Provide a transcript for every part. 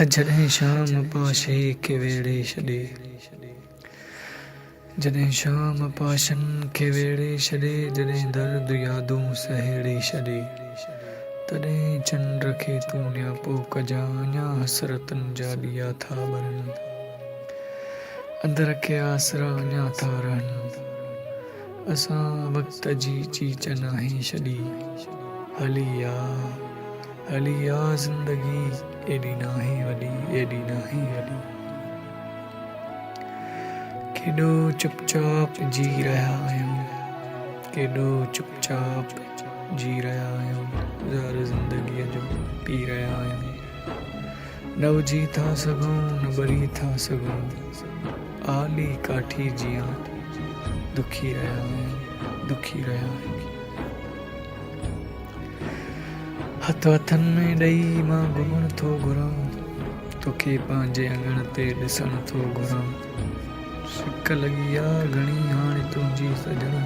जॾहिं शाम पाशे खे वेड़े छॾे, जॾहिं शाम पाशनि खे वेड़े छॾे, जॾहिं दर्द यादूं सहेड़े छॾे, तॾहिं चंड खे तूं नियापो कजां, अञा हसरतुनि जा ॾिया था ॿरनि, अंदर खे आसरा अञा था रहनि, असां वक़्त जी चीच नाहे छॾी, हली आ ज़िंदगी एॾी नाहे वॾी, एॾी नाहे वॾी। केॾो चुपचाप जी रहिया आहियूं, केॾो चुपचाप जी रहिया आहियूं, ज़ार ज़िंदगीअ जो पी रहिया आहियूं, न विझी था सघूं न भरी था सघूं, आली काठी जियां दुखी रहिया आहियूं, दुखी रहिया आहियूं। हथ हथनि में ॾेई मां घुमण थो घुरां, तोखे पंहिंजे अङण ते ॾिसण थो घुरां, सिक लॻी आ घणी हाणे तुंहिंजी सजण,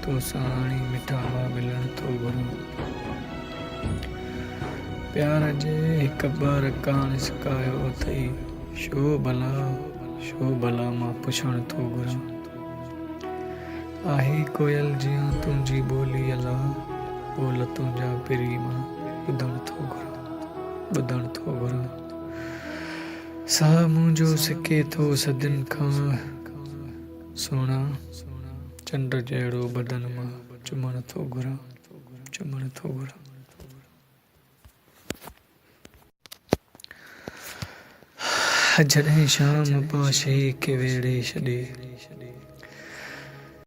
तोसां हाणे मिठा मिलण थो घुरां, प्यार जे हिक बार कान सिकायो अथई, छो भला मां पुछण थो घुरां, आहे कोयल जियां तुंहिंजी ॿोली अला, ॿोल तुंहिंजा पिरी मां ॿुधण थो घुरां, साह मुंहिंजो सिके थो सदियुनि खां सुहिणा, चंड जहिड़ो बदन मां चुमण थो घुरां, चुमण थो घुरां। जॾहिं शाम पाशे खे वेड़े छॾे,